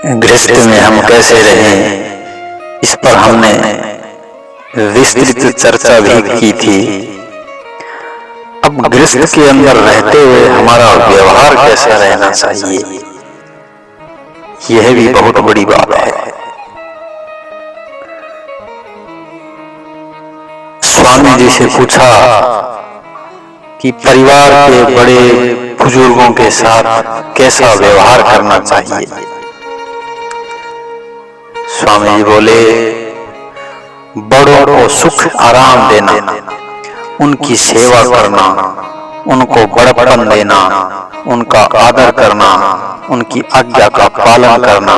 गृहस्थ में हम कैसे रहें, इस पर हमने विस्तृत चर्चा भी की थी। अब गृहस्थ के अंदर रहते हुए हमारा व्यवहार कैसा रहना चाहिए, यह भी बहुत बड़ी बात है। स्वामी जी से पूछा कि परिवार के बड़े बुजुर्गों के साथ कैसा व्यवहार करना चाहिए। स्वामी जी बोले, बड़ों को सुख आराम देना, उनकी सेवा करना, उनको बड़प्पन देना, उनका आदर करना, उनकी आज्ञा का पालन करना,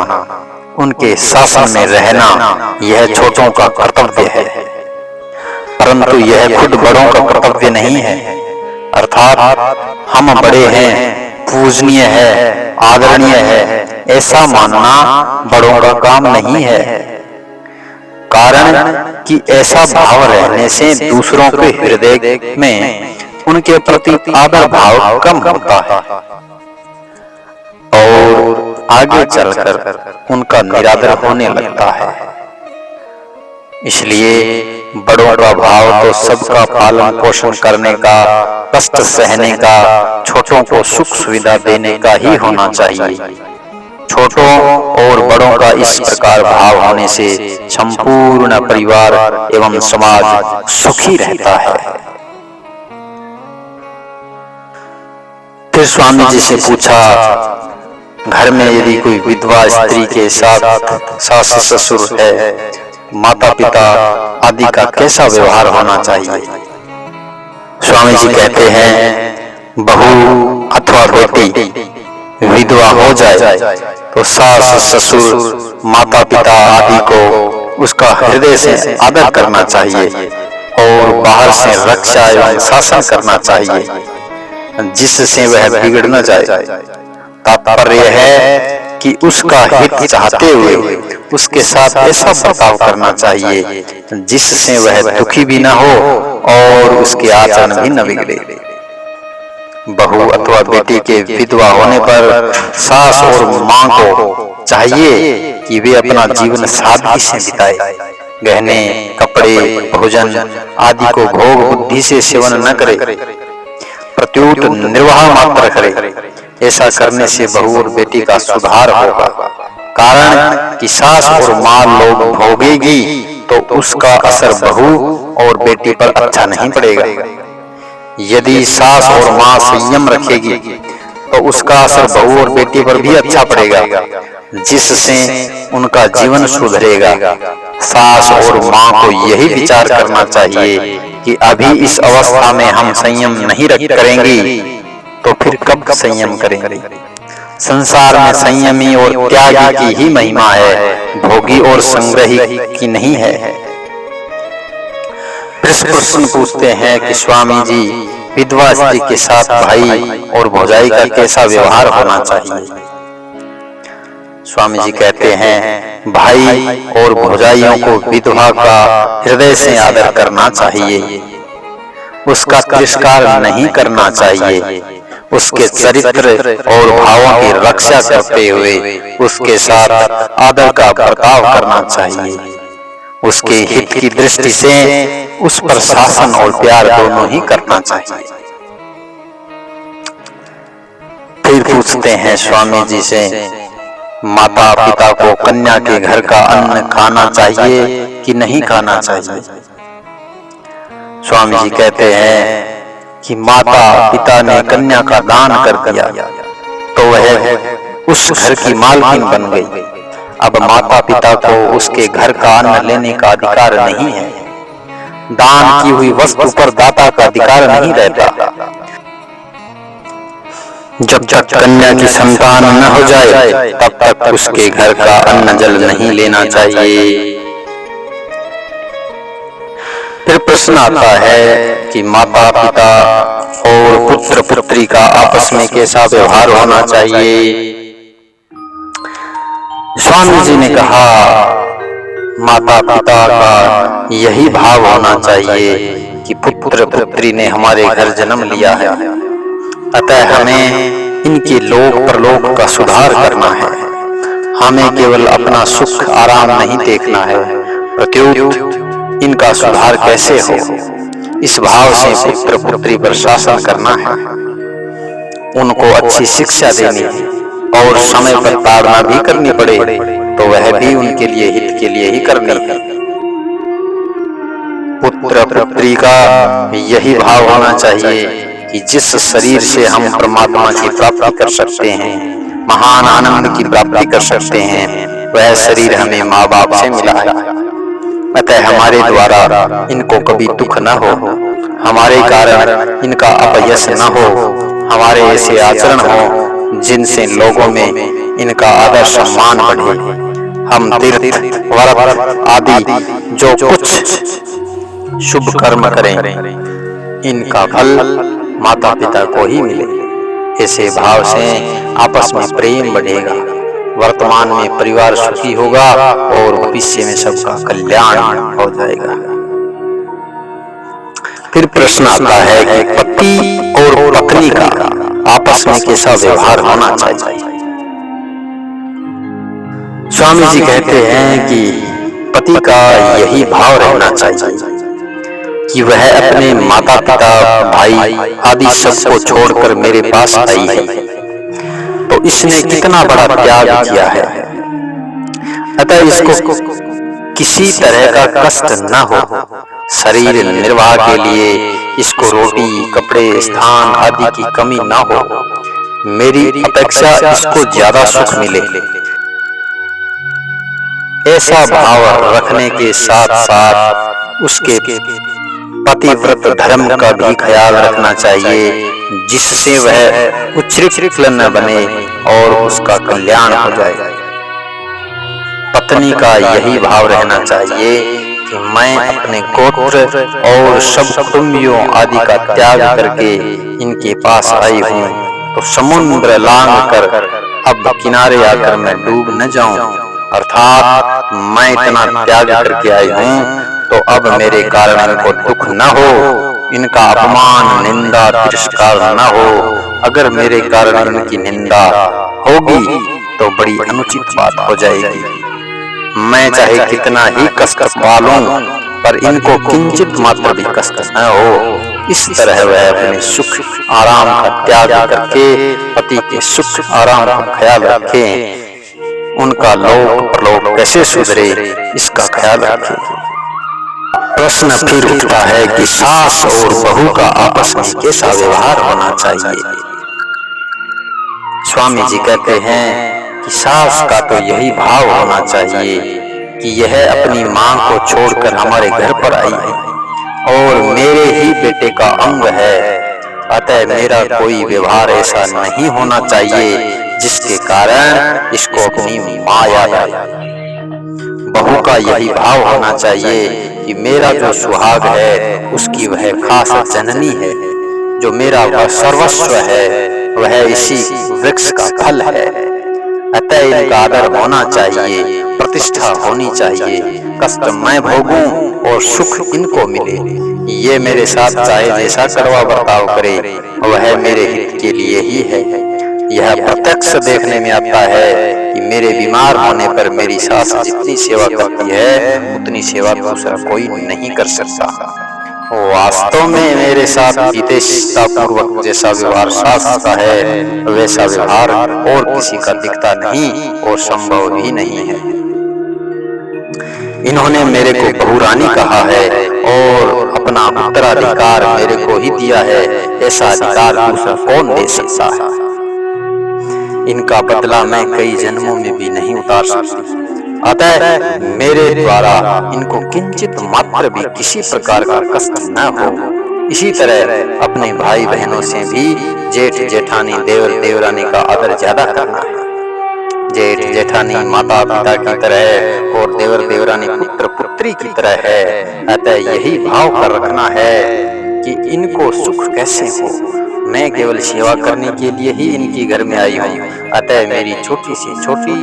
उनके शासन में रहना, यह छोटों का कर्तव्य है। परंतु यह खुद बड़ों का कर्तव्य नहीं है। अर्थात हम बड़े हैं, पूजनीय है, आदरणीय है, ऐसा मानना बड़ों का काम नहीं है। कारण कि ऐसा भाव रहने से दूसरों के हृदय में उनके प्रति आदर भाव कम होता है और आगे चलकर उनका निरादर होने लगता है। इसलिए बड़ों का भाव तो सबका पालन पोषण करने का, कष्ट सहने का, छोटों को सुख सुविधा देने का ही होना चाहिए। छोटों और बड़ों का इस प्रकार भाव होने से संपूर्ण परिवार एवं समाज सुखी रहता है। फिर स्वामी जी से पूछा, घर में यदि कोई विधवा स्त्री के साथ सास ससुर है, माता पिता आदि का कैसा व्यवहार होना चाहिए। स्वामी जी कहते हैं, बहू अथवा बेटी विधवा हो जाए तो सास ससुर माता पिता आदि को उसका हृदय से आदर करना चाहिए और बाहर से रक्षा एवं शासन करना चाहिए, जिससे वह बिगड़ न जाए। तात्पर्य है कि उसका हित चाहते हुए उसके साथ ऐसा बर्ताव करना चाहिए जिससे वह दुखी भी न हो और उसके आचरण भी न बिगड़े। बहू अथवा बेटी के विधवा होने पर सास और मां को चाहिए कि वे अपना जीवन सादगी से बिताए, गहने कपड़े भोजन आदि को भोग बुद्धि से सेवन न करे, प्रत्युत निर्वाह मात्र करे। ऐसा करने से बहू और बेटी का सुधार होगा। कारण कि सास और मां लोग भोगेगी तो उसका असर बहू और बेटी पर अच्छा नहीं पड़ेगा। यदि सास और मां संयम रखेगी तो उसका असर बहू और बेटी पर भी अच्छा पड़ेगा, जिससे उनका जीवन सुधरेगा। सास और मां को यही विचार करना चाहिए कि अभी इस अवस्था में हम संयम नहीं करेंगे तो फिर कब संयम करेंगे। संसार में संयमी और त्यागी की ही महिमा है, भोगी और संग्रही की नहीं है। प्रश्न पूछते हैं कि स्वामी जी, विधवा स्त्री के साथ भाई और भौजाई का कैसा व्यवहार होना चाहिए। स्वामी जी कहते हैं, भाई और भौजाइयों को विधवा का हृदय से आदर करना चाहिए, उसका तिरस्कार नहीं करना चाहिए, उसके चरित्र और भावों की रक्षा करते हुए उसके साथ आदर का बर्ताव करना चाहिए। उसके हित की दृष्टि से उस पर शासन और प्यार दोनों ही करना चाहिए। फिर पूछते हैं स्वामी जी से, माता पिता को कन्या के घर का अन्न खाना चाहिए कि नहीं खाना चाहिए। स्वामी जी कहते हैं कि माता पिता ने कन्या का दान कर दिया तो वह उस घर की मालकिन बन गई। अब माता पिता को उसके घर का अन्न लेने का अधिकार नहीं है। दान की हुई वस्तु पर दाता का अधिकार नहीं रहता। जब तक कन्या की संतान न हो जाए तब तक उसके घर का अन्न जल नहीं लेना चाहिए। फिर प्रश्न आता है कि माता पिता और पुत्र पुत्री का आपस में कैसा व्यवहार होना चाहिए। स्वामी जी ने कहा, माता पिता का यही भाव होना चाहिए कि पुत्र पुत्री ने हमारे घर जन्म लिया है, अतः हमें इनके लोक परलोक का सुधार करना है। हमें केवल अपना सुख आराम नहीं देखना है, प्रत्युत इनका सुधार कैसे हो, इस भाव से पुत्र पुत्री पर शासन करना है। उनको अच्छी शिक्षा देनी है और समय पर ताड़ना भी करनी पड़े तो वह भी उनके लिए हित के लिए ही करनी है। पुत्र पुत्री का यही भाव होना चाहिए कि जिस शरीर से हम परमात्मा की प्राप्ति कर सकते हैं, महान आनंद की प्राप्ति कर सकते हैं, वह शरीर हमें माँ बाप से मिला है। अतः हमारे द्वारा इनको कभी दुख न हो, हमारे कारण इनका अपयश न हो, हमारे ऐसे आचरण हो जिनसे लोगों में इनका आदर सम्मान बढ़े। हम तीर्थ व्रत आदि जो कुछ शुभ कर्म करें, इनका फल माता पिता को ही मिले। ऐसे भाव से आपस में प्रेम बढ़ेगा, वर्तमान में परिवार सुखी होगा और भविष्य में सबका कल्याण हो जाएगा। फिर प्रश्न आता है कि पति और पत्नी का आपस में कैसा व्यवहार होना चाहिए। स्वामी जी कहते हैं कि पति का यही भाव रहना चाहिए कि वह अपने माता पिता भाई आदि सबको छोड़कर मेरे पास आई है तो इसने कितना बड़ा त्याग किया है, अतः इसको किसी तरह का कष्ट न हो। शरीर निर्वाह के लिए इसको रोटी कपड़े स्थान आदि की कमी न हो, मेरी अपेक्षा इसको ज्यादा सुख मिले। ऐसा भाव रखने के साथ साथ उसके पतिव्रत धर्म का भी ख्याल रखना चाहिए, जिससे वह उच्छृंखल न बने और उसका कल्याण हो जाए। पत्नी का यही भाव रहना चाहिए कि मैं अपने गोत्र और सब कुटुंबियों आदि का त्याग करके इनके पास आई हूँ तो समुद्र लांघ कर अब किनारे आकर मैं डूब न जाऊं, अर्थात मैं इतना त्याग करके आई हूँ तो अब मेरे कारण इनको दुख न हो, इनका अपमान निंदा तिरस्कार न हो। अगर मेरे कारण इनकी निंदा होगी तो बड़ी अनुचित बात हो जाएगी। मैं चाहे कितना ही कष्ट पालूं पर इनको किंचित मात्र भी कष्ट न हो। इस तरह वह अपने सुख आराम का त्याग करके पति के सुख आराम का ख्याल रखें। उनका लोक परलोक कैसे सुधरे इसका ख्याल रखें। प्रश्न फिर उठता है कि सास और बहू का आपस में कैसा व्यवहार होना चाहिए। स्वामी जी कहते हैं कि सास का तो यही भाव होना चाहिए कि यह अपनी मां को छोड़कर हमारे घर पर आई है और मेरे ही बेटे का अंग है, अतः मेरा कोई व्यवहार ऐसा नहीं होना चाहिए जिसके कारण इसको अपनी मां याद आए। बहू का यही भाव होना चाहिए कि मेरा जो सुहाग है उसकी वह खास जननी है, जो मेरा वह सर्वस्व है वह इसी वृक्ष का फल है, अतः इनका आदर होना चाहिए, प्रतिष्ठा होनी चाहिए, कष्ट मैं भोगूं और सुख इनको मिले। ये मेरे साथ चाहे जैसा कड़वा बर्ताव करे वह मेरे हित के लिए ही है। यह प्रत्यक्ष देखने में आता है कि मेरे बीमार होने पर मेरी सास जितनी सेवा करती है उतनी सेवा दूसरा कोई नहीं कर सकता। वास्तव में मेरे साथ विदेशता पूर्वक जैसा व्यवहार सास का है वैसा व्यवहार और किसी का दिखता नहीं और संभव भी नहीं है। इन्होंने मेरे को बहू रानी कहा है और अपना उत्तराधिकार मेरे को ही दिया है, ऐसा अधिकार दूसरा कौन दे सकता है। इनका बदला मैं कई जन्मों में भी नहीं उतार सकती, अतः मेरे द्वारा इनको किंचित मात्र भी किसी प्रकार का कष्ट न हो। इसी तरह अपने भाई बहनों से भी जेठ जेठानी देवर देवरानी का आदर ज्यादा करना है। जेठ जेठानी माता पिता की तरह और देवर देवरानी पुत्र पुत्री की तरह है, अतः यही भाव कर रखना है कि इनको सुख कैसे हो। मैं केवल सेवा करने के लिए ही इनके घर में आई हूँ, अतः मेरी छोटी से छोटी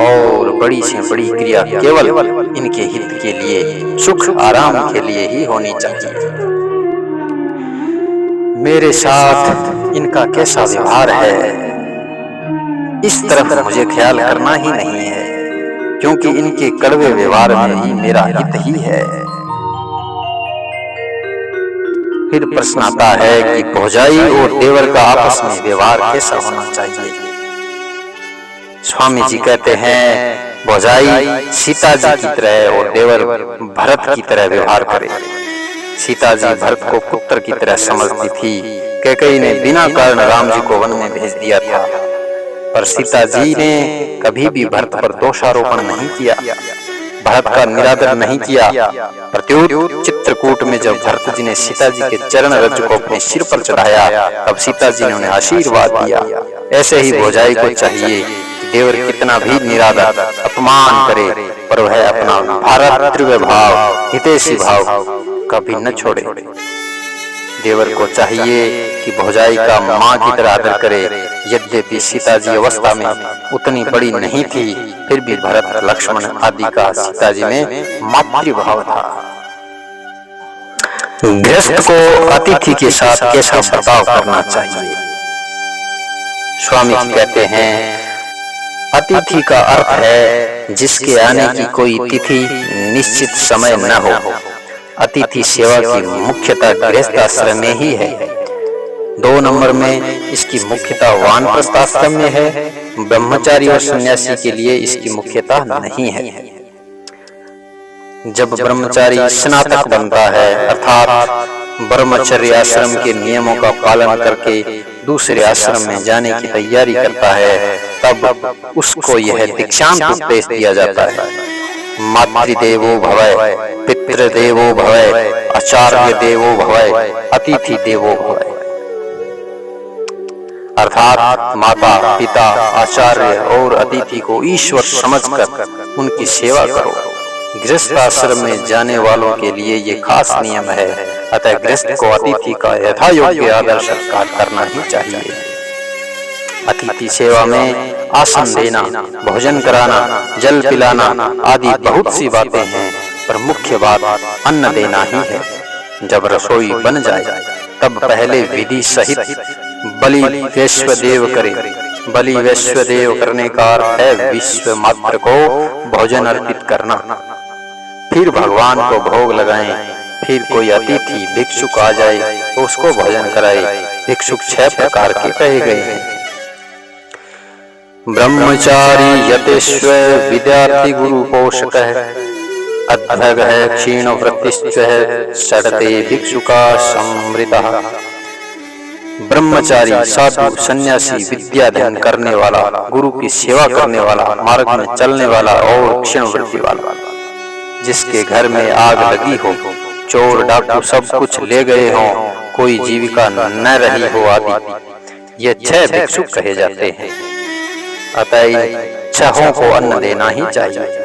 और बड़ी से बड़ी क्रिया केवल इनके हित के लिए सुख आराम के लिए ही होनी चाहिए। मेरे साथ इनका कैसा व्यवहार है इस तरफ मुझे ख्याल करना ही नहीं है, क्योंकि इनके कड़वे व्यवहार में ही मेरा हित ही है। फिर प्रश्न आता है कि भौजाई और देवर का आपस में व्यवहार कैसा होना चाहिए। स्वामी जी कहते हैं, भौजाई सीता जी की तरह और देवर भरत की तरह व्यवहार करे। सीता जी भरत को पुत्र की तरह समझती थी। कैकेयी ने बिना कारण राम जी को वन में भेज दिया था, पर सीता जी ने कभी भी भरत पर दोषारोपण नहीं किया, भरत का निरादर नहीं किया। प्रत्युत चित्रकूट में जब भरत जी ने सीता जी के चरण रज को अपने सिर पर चढ़ाया, तब सीता जी ने उन्हें आशीर्वाद दिया। ऐसे ही भौजाई को चाहिए, देवर कितना भी निरादर अपमान करे, पर वह अपना भातृत्व भाव, हितैषी भाव कभी न छोड़े। देवर को चाहिए कि भौजाई का मां की तरह आदर करे। यद्यपि सीता जी अवस्था में उतनी बड़ी नहीं थी, फिर भी भरत, लक्ष्मण आदि का सीता जी में मातृभाव था। गृहस्थ को अतिथि के साथ कैसा बर्ताव करना चाहिए। स्वामी जी कहते हैं, अतिथि का अर्थ है जिसके आने की कोई तिथि निश्चित समय न हो। अतिथि सेवा की मुख्यता गृहस्थ आश्रम में ही है। 2 नंबर में इसकी मुख्यता वानप्रस्थ आश्रम में है। ब्रह्मचारी और सन्यासी के लिए इसकी मुख्यता नहीं है। जब ब्रह्मचारी स्नातक बनता है, अर्थात ब्रह्मचर्य आश्रम के नियमों का पालन करके दूसरे आश्रम में जाने की तैयारी करता है, तब उसको यह दीक्षांत उपदेश दिया जाता है, मातृदेवो भवः, पितृदेवो भवः, आचार्य देवो भवः, अतिथि देवो भवः। अर्थात माता, पिता, आचार्य और अतिथि को ईश्वर समझकर उनकी सेवा करो। गृहस्थ आश्रम में जाने वालों के लिए ये खास नियम है। अतः गृहस्थ को अतिथि का यथा योग्य आदर सत्कार करना ही चाहिए। अतिथि सेवा में आसन देना, भोजन कराना, जल पिलाना आदि बहुत सी बातें हैं, पर मुख्य बात अन्न देना ही है। जब रसोई बन जाए तब पहले विधि सहित बलि वैश्वदेव करे। बलि वैश्वदेव करने का अर्थ है विश्व मात्र को भोजन अर्पित करना। फिर भगवान को भोग लगाएं। फिर कोई अतिथि भिक्षुक आ जाए तो उसको भोजन कराए। भिक्षुक 6 प्रकार के कहे गए हैं। ब्रह्मचारी, यतेश्व, विद्यार्थी, गुरु पोषक, अध्याग है, क्षीण वृत्तिश्च है, षडते भिक्षुका समृतः। ब्रह्मचारी, साधु, सन्यासी, विद्या अध्ययन करने वाला, गुरु की सेवा करने वाला, मार्ग में चलने वाला और क्षीण वृत्ति वाला, जिसके घर में आग लगी हो, चोर डाकू सब कुछ ले गए हों, कोई जीविका न रही हो आदि, ये 6 भिक्षुक कहे जाते हैं। अतः इन 6 को अन्न देना ही चाहिए।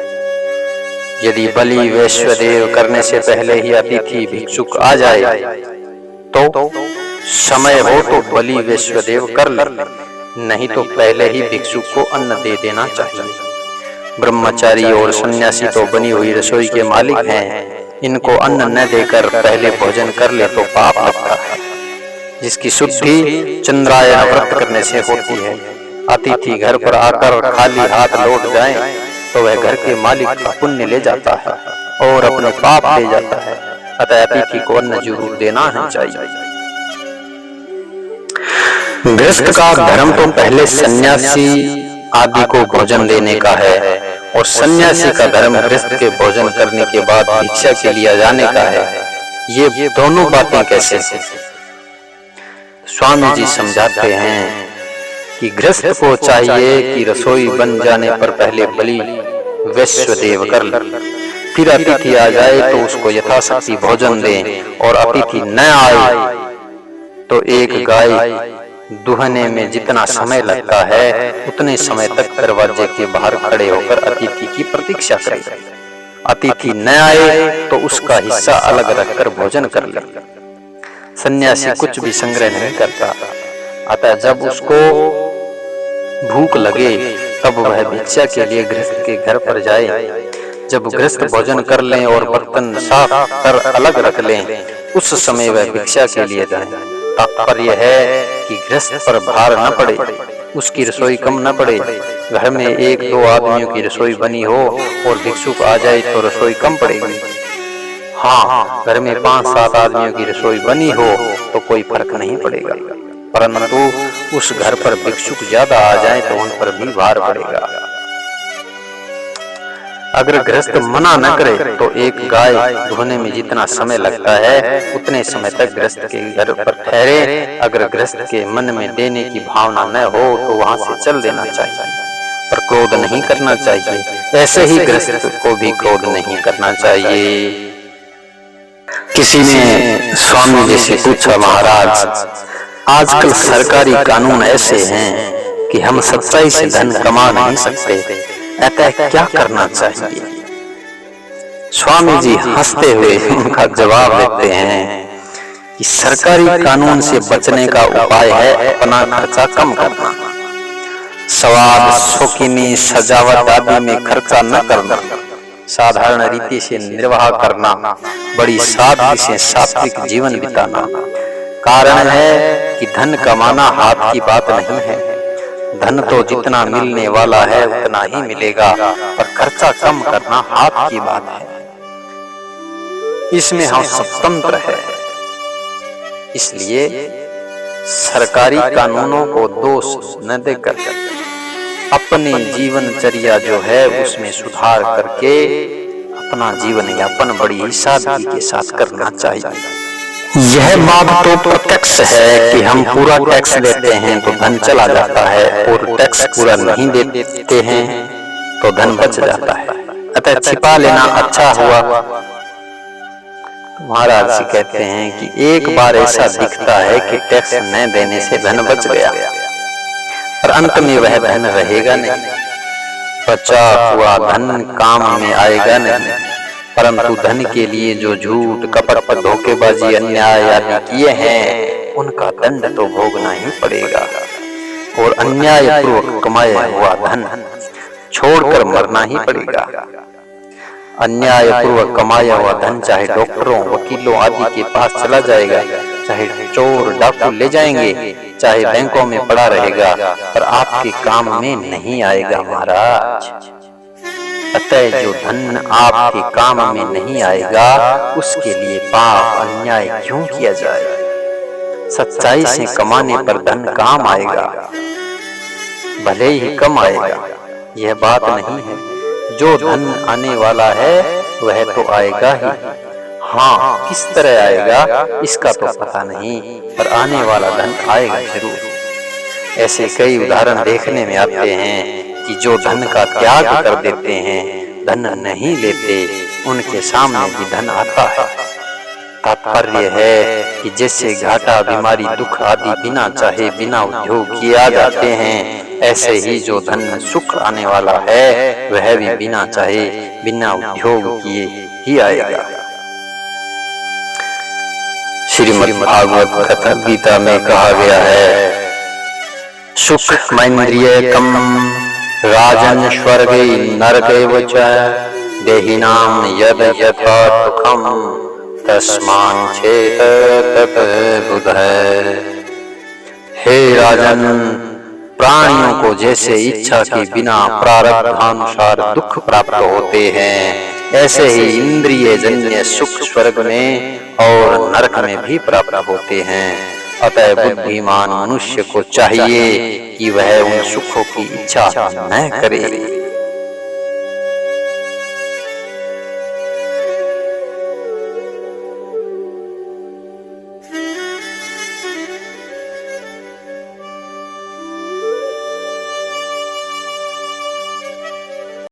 यदि बलि वैश्वदेव करने से पहले ही अतिथि भिक्षुक आ जाए तो समय हो तो बलि वैश्वदेव कर ले, नहीं तो पहले ही भिक्षुक को अन्न दे देना चाहिए। ब्रह्मचारी और सन्यासी तो बनी हुई रसोई के मालिक हैं। इनको अन्न न देकर पहले भोजन कर ले तो पाप लगता है, जिसकी शुद्धि चंद्रायन व्रत करने से होती है। अतिथि घर पर आकर खाली हाथ लौट जाए तो वह घर के मालिक का पुण्य ले जाता है और अपने पाप ले जाता है। अतः अतिथि को अन्न जरूर देना ही चाहिए। गृहस्थ का धर्म तो पहले सन्यासी आदि को भोजन देने का है, और सन्यासी का धर्म गृहस्थ के भोजन करने के बाद भिक्षा के लिए जाने का है। ये दोनों बातें कैसे? स्वामी जी समझाते हैं कि गृहस्थ को चाहिए कि रसोई बन जाने पर पहले बलि वैश्वदेव कर ले, फिर अतिथि आ जाए तो उसको यथाशक्ति भोजन दें, और अतिथि न आए तो एक गाय दुहने में जितना समय लगता है उतने समय तक दरवाजे के बाहर खड़े होकर अतिथि की प्रतीक्षा करें। अतिथि न आए तो उसका हिस्सा अलग रखकर भोजन कर ले। सन्यासी कुछ भी संग्रह नहीं करता, अतः जब उसको भूख लगे तब वह भिक्षा के लिए गृहस्थ के घर पर जाए। जब गृहस्थ भोजन कर लें और बर्तन साफ कर अलग रख लें, उस समय वह भिक्षा के लिए जाए। तात्पर्य है कि गृहस्थ पर भार न पड़े, उसकी रसोई कम न पड़े। घर में 1-2 आदमियों की रसोई बनी हो और भिक्षुक आ जाए तो रसोई कम पड़ेगी। हाँ, घर में 5-7 आदमियों की रसोई बनी हो तो कोई फर्क नहीं पड़ेगा, परंतु उस घर पर भिक्षुक ज्यादा आ जाए तो उन पर भी भार पड़ेगा। अगर गृहस्थ मना न करे तो एक गाय धोने में जितना समय लगता है उतने समय तक गृहस्थ के घर पर ठहरे। अगर गृहस्थ के मन में देने की भावना न हो तो वहां से चल देना चाहिए, पर क्रोध नहीं करना चाहिए। ऐसे ही गृहस्थ को भी क्रोध नहीं करना चाहिए। किसी ने स्वामी जी से पूछा, महाराज आजकल सरकारी कानून ऐसे हैं कि हम सच्चाई से धन कमा नहीं सकते, अतः क्या करना चाहिए? स्वामी जी हंसते हुए उनका जवाब देते हैं कि सरकारी कानून से बचने का उपाय है अपना खर्चा कम करना। स्वाद, शौकीनी, सजावट आदि में खर्चा न करना, साधारण रीति से निर्वाह करना, बड़ी सादगी से सात्विक जीवन बिताना। कारण है कि धन कमाना हाथ की बात नहीं है। धन तो जितना मिलने वाला है उतना ही मिलेगा, पर खर्चा कम करना हाथ की बात है। इसमें हम स्वतंत्र हैं। इसलिए सरकारी कानूनों को दोष न देकर अपनी जीवनचर्या जो है उसमें सुधार करके अपना जीवन यापन बड़ी सादगी के साथ करना चाहिए। यह बात तो प्रत्यक्ष है कि हम पूरा टैक्स देते हैं तो धन चला जाता है, और टैक्स पूरा नहीं देते हैं तो धन बच जाता है। अतः छिपा लेना अच्छा हुआ। महाराज जी कहते हैं कि एक बार ऐसा दिखता है कि टैक्स न देने से धन बच गया, पर अंत में वह धन रहेगा नहीं। बचा हुआ धन काम में आएगा नहीं, परंतु धन के लिए जो झूठ, कपट, धोखेबाजी, अन्याय आदि किए हैं उनका दंड तो भोगना ही पड़ेगा। और अन्याय पूर्वक कमाया हुआ धन छोड़कर मरना ही पड़ेगा। अन्याय पूर्वक कमाया हुआ धन चाहे डॉक्टरों, वकीलों आदि के पास चला जाएगा, चाहे चोर डाकू ले जाएंगे, चाहे बैंकों में पड़ा रहेगा, पर आपके काम में नहीं आएगा महाराज। अतः जो धन आपके काम में नहीं आएगा उसके लिए पाप अन्याय क्यों किया जाए? सच्चाई से कमाने पर धन काम आएगा, भले ही कम आएगा, यह बात नहीं है। जो धन आने वाला है वह तो आएगा ही। हाँ, किस तरह आएगा इसका तो पता नहीं, पर आने वाला धन आएगा जरूर। ऐसे कई उदाहरण देखने में आते हैं कि जो धन का त्याग कर देते हैं, धन नहीं लेते, उनके सामने भी धन आता है। तात्पर्य है कि जैसे घाटा, बीमारी, दुख आदि बिना चाहे बिना उद्योग किए आ जाते हैं, ऐसे ही जो धन सुख आने वाला है वह भी बिना चाहे बिना उद्योग किए ही आएगा। श्रीमद् भागवत कथा गीता में कहा गया है, सुख मैन्द्रियकम राजन स्वर्गे नरके च देहिनाम यद यथा सुखम तस्माच्चेत तत् बुधः। हे राजन, प्राणियों को जैसे इच्छा के बिना प्रारब्धानुसार दुख प्राप्त होते हैं, ऐसे ही इंद्रिय जन्य सुख स्वर्ग में और नरक में भी प्राप्त होते हैं। अतः बुद्धिमान मनुष्य को चाहिए कि वह उन सुखों की इच्छा न करे।